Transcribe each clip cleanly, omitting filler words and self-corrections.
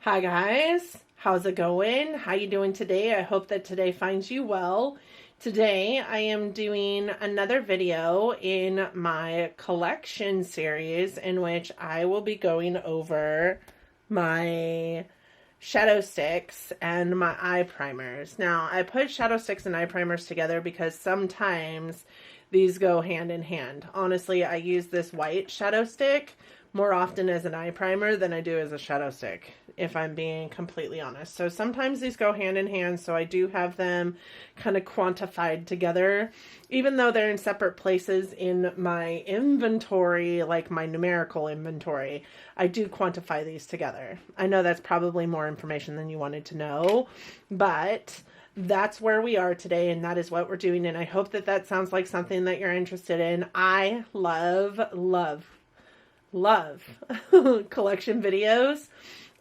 Hi guys, how's it going? How you doing today? I hope that today finds you well. Today I am doing another video in my collection series in which I will be going over my shadow sticks and my eye primers. Now, I put shadow sticks and eye primers together because sometimes these go hand in hand. Honestly, I use this white shadow stick more often as an eye primer than I do as a shadow stick, if I'm being completely honest. So sometimes these go hand in hand, so I do have them kind of quantified together. Even though they're in separate places in my inventory, like my numerical inventory, I do quantify these together. I know that's probably more information than you wanted to know, but that's where we are today, and that is what we're doing, and I hope that that sounds like something that you're interested in. I love collection videos,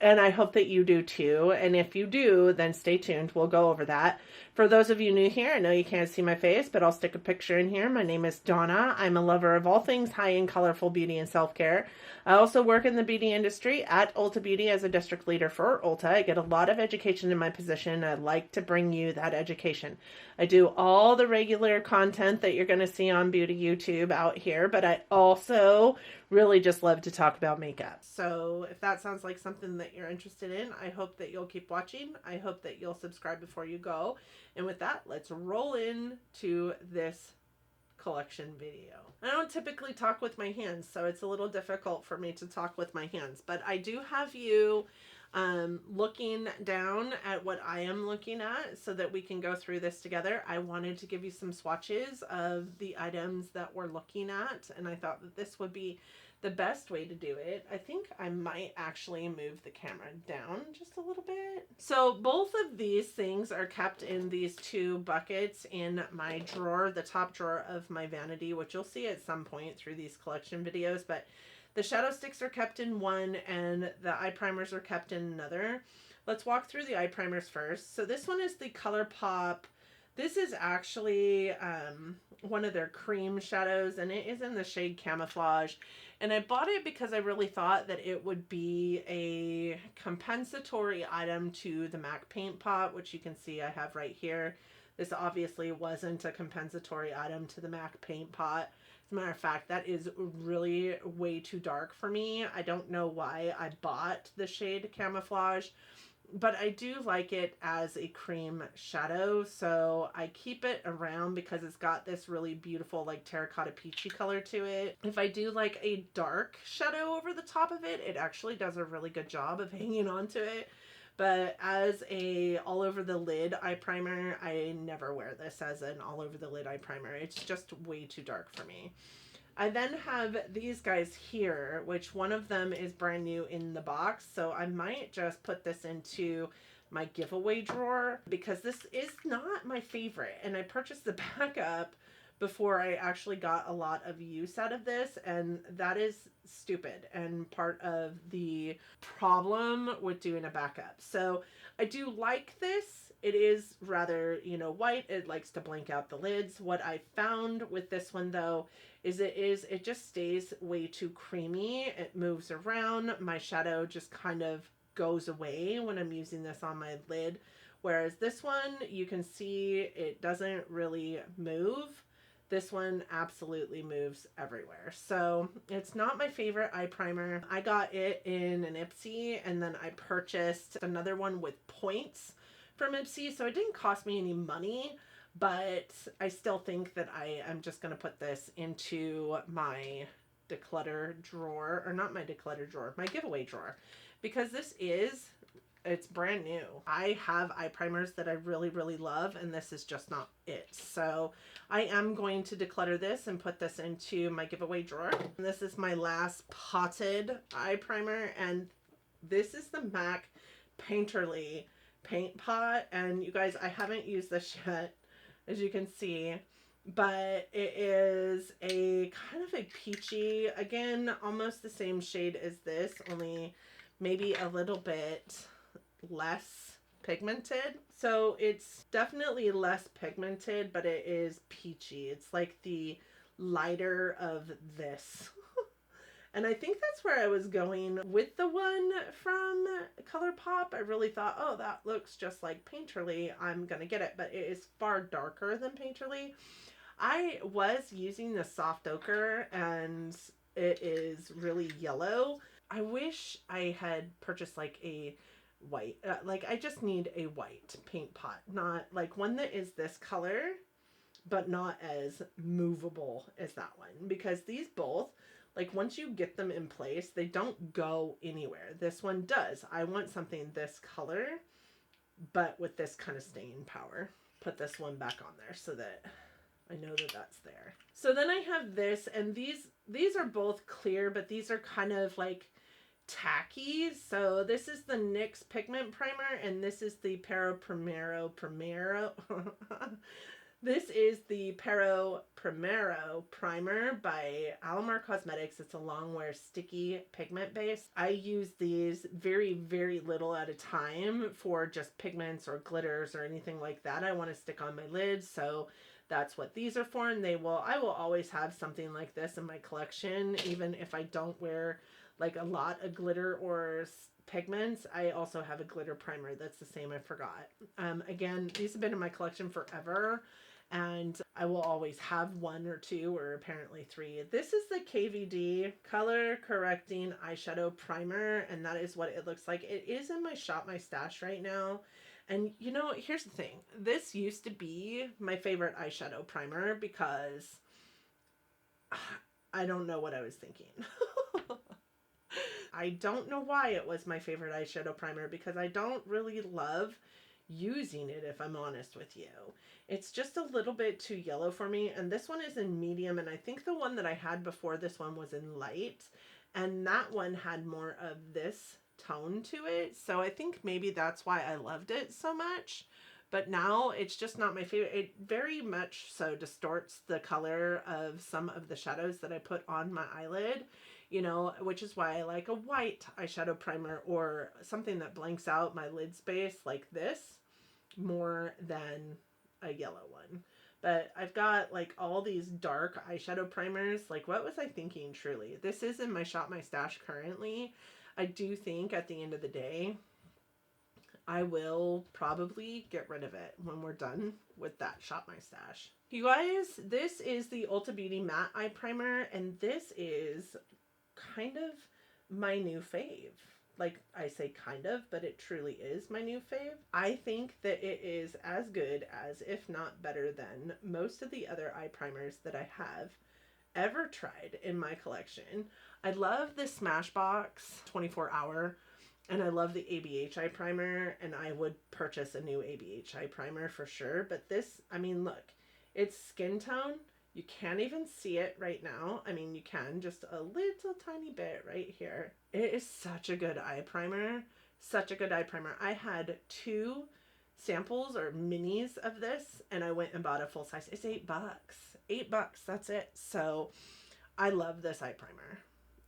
and I hope that you do too. And if you do, then stay tuned. We'll go over that. For those of you new here, I know you can't see my face, but I'll stick a picture in here. My name is Donna. I'm a lover of all things high-end, colorful beauty and self-care. I also work in the beauty industry at Ulta Beauty as a district leader for Ulta. I get a lot of education in my position. I like to bring you that education. I do all the regular content that you're going to see on beauty YouTube out here, but I also really just love to talk about makeup. So if that sounds like something that you're interested in, I hope that you'll keep watching. I hope that you'll subscribe before you go. And with that, let's roll into this collection video. I don't typically talk with my hands, so it's a little difficult for me to talk with my hands, but I do have you looking down at what I am looking at so that we can go through this together. I wanted to give you some swatches of the items that we're looking at, and I thought that this would be the best way to do it. I think I might actually move the camera down just a little bit. So both of these things are kept in these two buckets in my drawer, the top drawer of my vanity, which you'll see at some point through these collection videos, but the shadow sticks are kept in one and the eye primers are kept in another. Let's walk through the eye primers first. So this one is the ColourPop. This is actually one of their cream shadows, and it is in the shade Camouflage. And I bought it because I really thought that it would be a compensatory item to the MAC Paint Pot, which you can see I have right here. This obviously wasn't a compensatory item to the MAC Paint Pot. As a matter of fact, that is really way too dark for me. I don't know why I bought the shade Camouflage, but I do like it as a cream shadow, so I keep it around because it's got this really beautiful like terracotta peachy color to it. If I do like a dark shadow over the top of it, it actually does a really good job of hanging on to it. But as a all over the lid eye primer, I never wear this as an all over the lid eye primer. It's just way too dark for me. I then have these guys here, which one of them is brand new in the box. So I might just put this into my giveaway drawer because this is not my favorite. And I purchased the backup before I actually got a lot of use out of this, and that is stupid and part of the problem with doing a backup. So I do like this. It is rather, white. It likes to blank out the lids. What I found with this one though is it just stays way too creamy. It moves around. My shadow just kind of goes away when I'm using this on my lid. Whereas this one, you can see it doesn't really move. This one absolutely moves everywhere. So it's not my favorite eye primer. I got it in an IPSY, and then I purchased another one with points from IPSY. So it didn't cost me any money, but I still think that I am just going to put this into my declutter drawer, or not my declutter drawer, my giveaway drawer, because it's brand new. I have eye primers that I really love, and this is just not it. So I am going to declutter this and put this into my giveaway drawer. And this is my last potted eye primer, and this is the MAC Painterly Paint Pot. And you guys, I haven't used this yet, as you can see, but it is a kind of a peachy, again, almost the same shade as this, only maybe a little bit less pigmented. So it's definitely less pigmented, but it is peachy. It's like the lighter of this. And I think that's where I was going with the one from ColourPop. I really thought, oh, that looks just like Painterly. I'm going to get it. But it is far darker than Painterly. I was using the soft ochre and it is really yellow. I wish I had purchased like a white, like I just need a white paint pot, not like one that is this color, but not as movable as that one, because these both, like once you get them in place, they don't go anywhere. This one does. I want something this color, but with this kind of staying power. Put this one back on there so that I know that that's there. So then I have this, and these are both clear, but these are kind of like tacky. So this is the NYX Pigment Primer, and this is the Primero. This is the Primero Primer by Alamar Cosmetics. It's a Longwear sticky pigment base. I use these very, very little at a time for just pigments or glitters or anything like that I want to stick on my lids. So that's what these are for. And I will always have something like this in my collection, even if I don't wear like a lot of glitter or pigments. I also have a glitter primer that's the same. I forgot. Again, these have been in my collection forever, and I will always have one or two, or apparently three. This is the KVD Color Correcting Eyeshadow Primer, and that is what it looks like. It is in my Shop My Stash right now. And you know, here's the thing. This used to be my favorite eyeshadow primer because I don't know what I was thinking. I don't know why it was my favorite eyeshadow primer, because I don't really love using it, if I'm honest with you. It's just a little bit too yellow for me, and this one is in medium, and I think the one that I had before this one was in light, and that one had more of this tone to it. So I think maybe that's why I loved it so much. But now it's just not my favorite. It very much so distorts the color of some of the shadows that I put on my eyelid, you know, which is why I like a white eyeshadow primer or something that blanks out my lid space like this more than a yellow one. But I've got like all these dark eyeshadow primers. Like, what was I thinking, truly? This is in my Shop My Stash currently. I do think at the end of the day, I will probably get rid of it when we're done with that Shop My Stash. You guys, this is the Ulta Beauty Matte Eye Primer, and this is kind of my new fave. Like, I say kind of, but it truly is my new fave. I think that it is as good as, if not better than, most of the other eye primers that I have ever tried in my collection. I love the Smashbox 24-hour, and I love the ABH eye primer, and I would purchase a new ABH eye primer for sure. But this, I mean, look, it's skin tone. You can't even see it right now. I mean, you can just a little tiny bit right here. It is such a good eye primer. Such a good eye primer. I had 2 samples or minis of this, and I went and bought a full size. It's $8. $8, that's it. So I love this eye primer,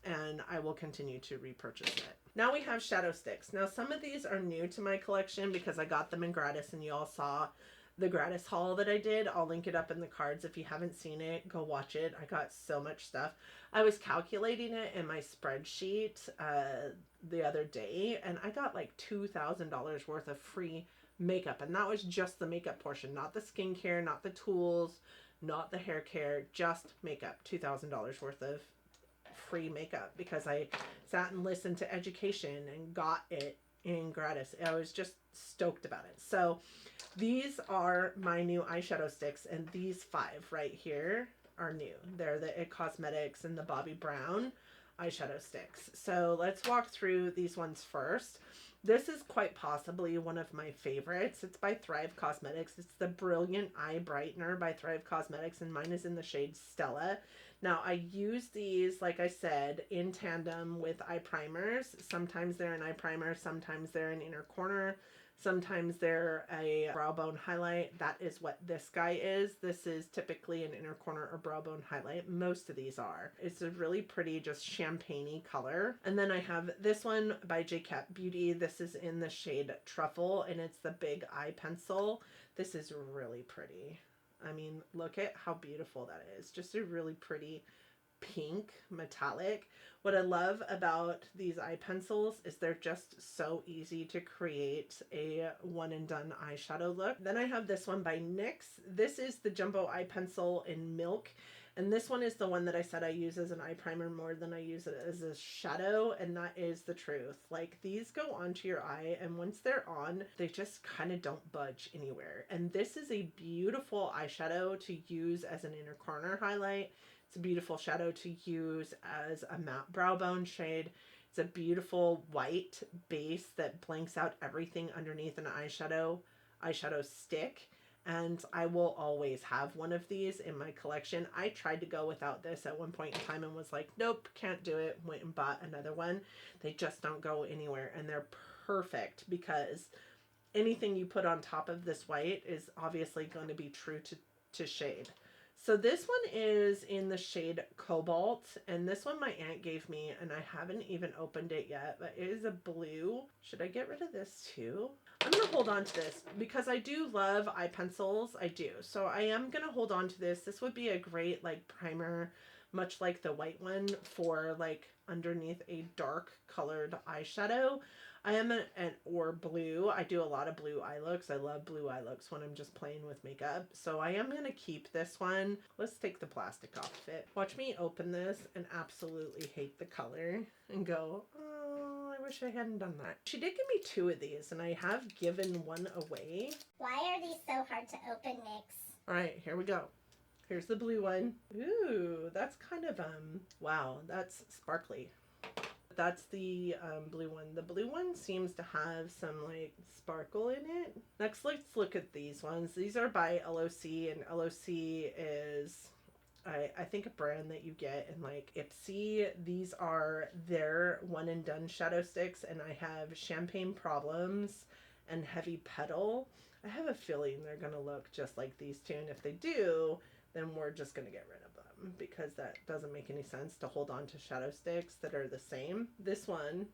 and I will continue to repurchase it. Now we have shadow sticks. Now some of these are new to my collection because I got them in gratis, and you all saw the gratis haul that I did. I'll link it up in the cards. If you haven't seen it, go watch it. I got so much stuff. I was calculating it in my spreadsheet the other day, and I got like $2,000 worth of free makeup, and that was just the makeup portion, not the skincare, not the tools, not the hair care, just makeup. $2,000 worth of free makeup because I sat and listened to education and got it in gratis. I was just stoked about it. So these are my new eyeshadow sticks, and these 5 right here are new. They're the It Cosmetics and the Bobbi Brown eyeshadow sticks. So let's walk through these ones first. This is quite possibly one of my favorites. It's by Thrive Cosmetics. It's the Brilliant Eye Brightener by Thrive Cosmetics, and mine is in the shade Stella. Now, I use these, like I said, in tandem with eye primers. Sometimes they're an eye primer, sometimes they're an inner corner, sometimes they're a brow bone highlight. That is what this guy is. This is typically an inner corner or brow bone highlight. Most of these are. It's a really pretty, just champagne-y color. And then I have this one by JCat Beauty. This is in the shade Truffle, and it's the Big Eye Pencil. This is really pretty. I mean, look at how beautiful that is. Just a really pretty pink metallic. What I love about these eye pencils is they're just so easy to create a one and done eyeshadow look. Then I have this one by NYX. This is the Jumbo Eye Pencil in Milk. And this one is the one that I said I use as an eye primer more than I use it as a shadow, and that is the truth. Like, these go onto your eye, and once they're on, they just kind of don't budge anywhere. And this is a beautiful eyeshadow to use as an inner corner highlight. It's a beautiful shadow to use as a matte brow bone shade. It's a beautiful white base that blanks out everything underneath an eyeshadow stick. And I will always have one of these in my collection. I tried to go without this at one point in time and was like, nope, can't do it. Went and bought another one. They just don't go anywhere, and they're perfect because anything you put on top of this white is obviously going to be true to shade. So this one is in the shade Cobalt, and this one my aunt gave me, and I haven't even opened it yet, but it is a blue. Should I get rid of this too? I'm going to hold on to this because I do love eye pencils. I do. So I am going to hold on to this. This would be a great like primer, much like the white one, for like underneath a dark colored eyeshadow. I am or blue. I do a lot of blue eye looks. I love blue eye looks when I'm just playing with makeup. So I am going to keep this one. Let's take the plastic off of it. Watch me open this and absolutely hate the color and go, oh, I wish I hadn't done that. She did give me 2 of these, and I have given one away. Why are these so hard to open, NYX? All right, here we go. Here's the blue one. Ooh, that's kind of, wow, that's sparkly. That's the blue one. The blue one seems to have some like sparkle in it. Next, let's look at these ones. These are by LOC, and LOC is, I think, a brand that you get in like IPSY. These are their one and done shadow sticks, and I have Champagne Problems and Heavy Petal. I have a feeling they're going to look just like these two, and if they do, then we're just going to get rid of them because that doesn't make any sense to hold on to shadow sticks that are the same. This one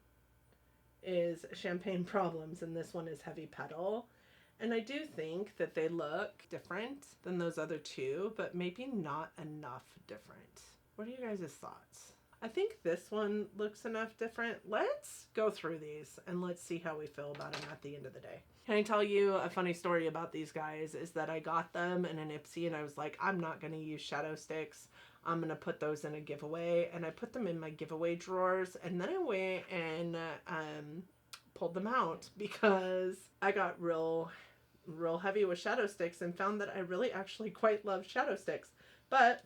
is Champagne Problems, and this one is Heavy Petal. And I do think that they look different than those other two, but maybe not enough different. What are you guys' thoughts? I think this one looks enough different. Let's go through these and let's see how we feel about them at the end of the day. Can I tell you a funny story about these guys is that I got them in an IPSY and I was like, I'm not going to use shadow sticks. I'm going to put those in a giveaway. And I put them in my giveaway drawers, and then I went and pulled them out because I got real heavy with shadow sticks and found that I really actually quite love shadow sticks. But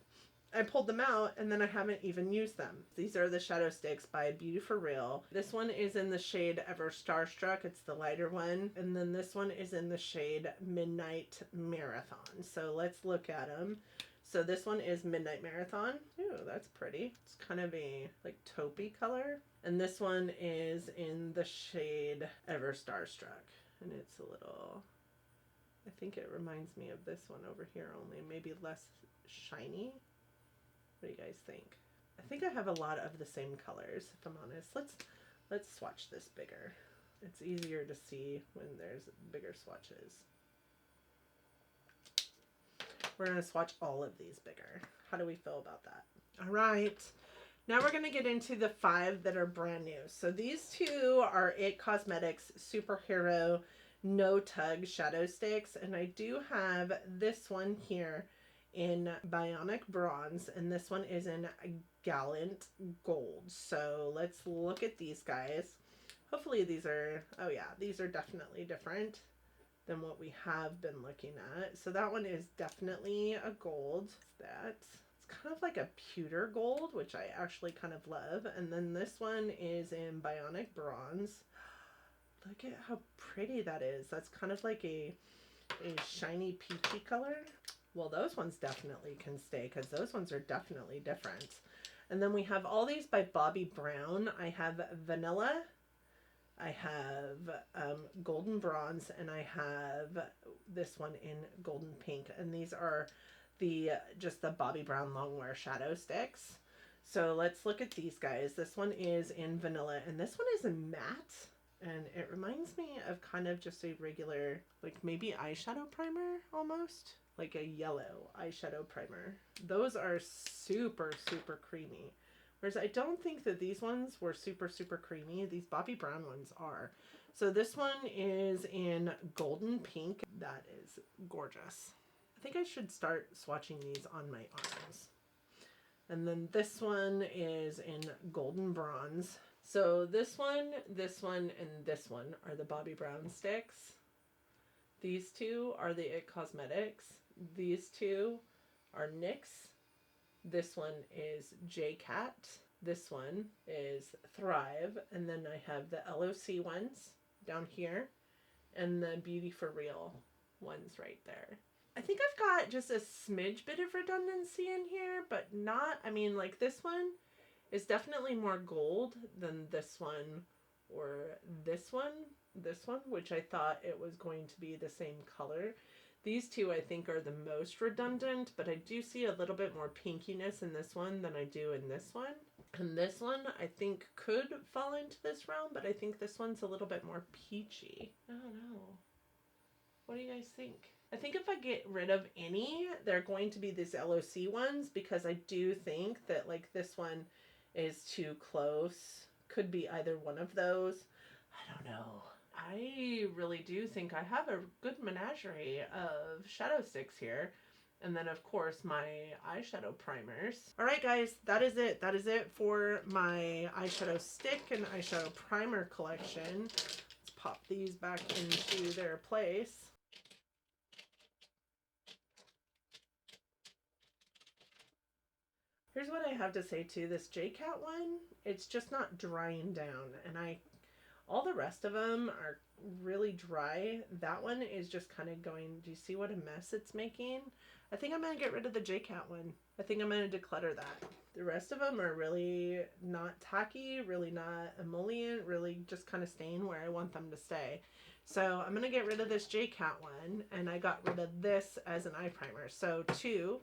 I pulled them out and then I haven't even used them. These are the shadow sticks by Beauty For Real. This one is in the shade Ever Starstruck. It's the lighter one. And then this one is in the shade Midnight Marathon. So let's look at them. So this one is Midnight Marathon. Ooh, that's pretty. It's kind of a like taupey color. And this one is in the shade Ever Starstruck. And it's a little, I think it reminds me of this one over here, only maybe less shiny. What do you guys think? I think I have a lot of the same colors, if I'm honest. Let's swatch this bigger. It's easier to see when there's bigger swatches. We're going to swatch all of these bigger. How do we feel about that? All right. Now we're going to get into the 5 that are brand new. So these 2 are IT Cosmetics Superhero No Tug Shadow Sticks. And I do have this one here in Bionic Bronze, and this one is in Gallant Gold. So let's look at these guys. Hopefully these are, oh yeah, these are definitely different than what we have been looking at. So that one is definitely a gold. It's kind of like a pewter gold, which I actually kind of love. And then this one is in Bionic Bronze. Look at how pretty that is. That's kind of like a shiny peachy color. Well, those ones definitely can stay because those ones are definitely different. And then we have all these by Bobbi Brown. I have Vanilla, I have Golden Bronze, and I have this one in Golden Pink. And these are just the Bobbi Brown Longwear shadow sticks. So let's look at these guys. This one is in Vanilla, and this one is in matte. And it reminds me of kind of just a regular, like maybe eyeshadow primer almost. like a yellow eyeshadow primer. Those are super, super creamy. Whereas I don't think that these ones were super, super creamy. These Bobbi Brown ones are. So this one is in golden pink. That is gorgeous. I think I should start swatching these on my arms. And then this one is in golden bronze. So this one, and this one are the Bobbi Brown sticks. These two are the It Cosmetics. These two are NYX. This one is J-Cat. This one is Thrive. And then I have the LOC ones down here. And the Beauty for Real ones right there. I think I've got just a smidge bit of redundancy in here, but not, I mean, like this one is definitely more gold than this one or this one, which I thought it was going to be the same color. These two I think are the most redundant, but I do see a little bit more pinkiness in this one than I do in this one. And this one I think could fall into this realm, but I think this one's a little bit more peachy. I don't know. What do you guys think? I think if I get rid of any, they're going to be these LOC ones, because I do think that like this one is too close. Could be either one of those. I don't know. I really do think I have a good menagerie of shadow sticks here. And then of course my eyeshadow primers. Alright guys, that is it. That is it for my eyeshadow stick and eyeshadow primer collection. Let's pop these back into their place. Here's what I have to say too. This J-Cat one, it's just not drying down. And all the rest of them are really dry. That one is just kind of going, do you see what a mess it's making? I think I'm going to get rid of the J-Cat one. I think I'm going to declutter that. The rest of them are really not tacky, really not emollient, really just kind of staying where I want them to stay. So I'm going to get rid of this J-Cat one, and I got rid of this as an eye primer. So 2,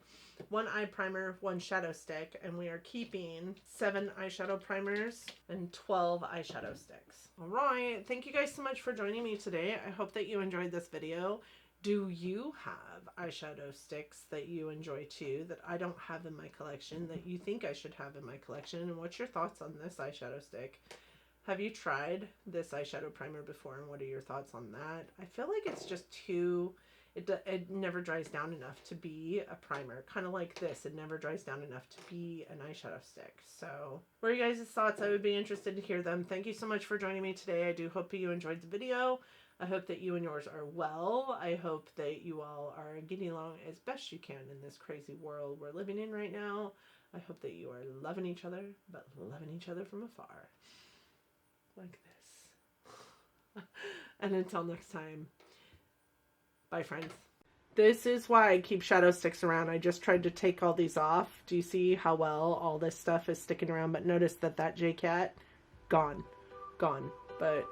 1 eye primer, 1 shadow stick, and we are keeping 7 eyeshadow primers and 12 eyeshadow sticks. Alright, thank you guys so much for joining me today. I hope that you enjoyed this video. Do you have eyeshadow sticks that you enjoy too, that I don't have in my collection, that you think I should have in my collection? And what's your thoughts on this eyeshadow stick? Have you tried this eyeshadow primer before, and what are your thoughts on that? I feel like it's just too, it never dries down enough to be a primer. Kind of like this, it never dries down enough to be an eyeshadow stick. So what are you guys' thoughts? I would be interested to hear them. Thank you so much for joining me today. I do hope you enjoyed the video. I hope that you and yours are well. I hope that you all are getting along as best you can in this crazy world we're living in right now. I hope that you are loving each other, but loving each other from afar. Like this. And until next time, bye friends. This is why I keep shadow sticks around. I just tried to take all these off. Do you see how well all this stuff is sticking around? But notice that J-Cat, gone. But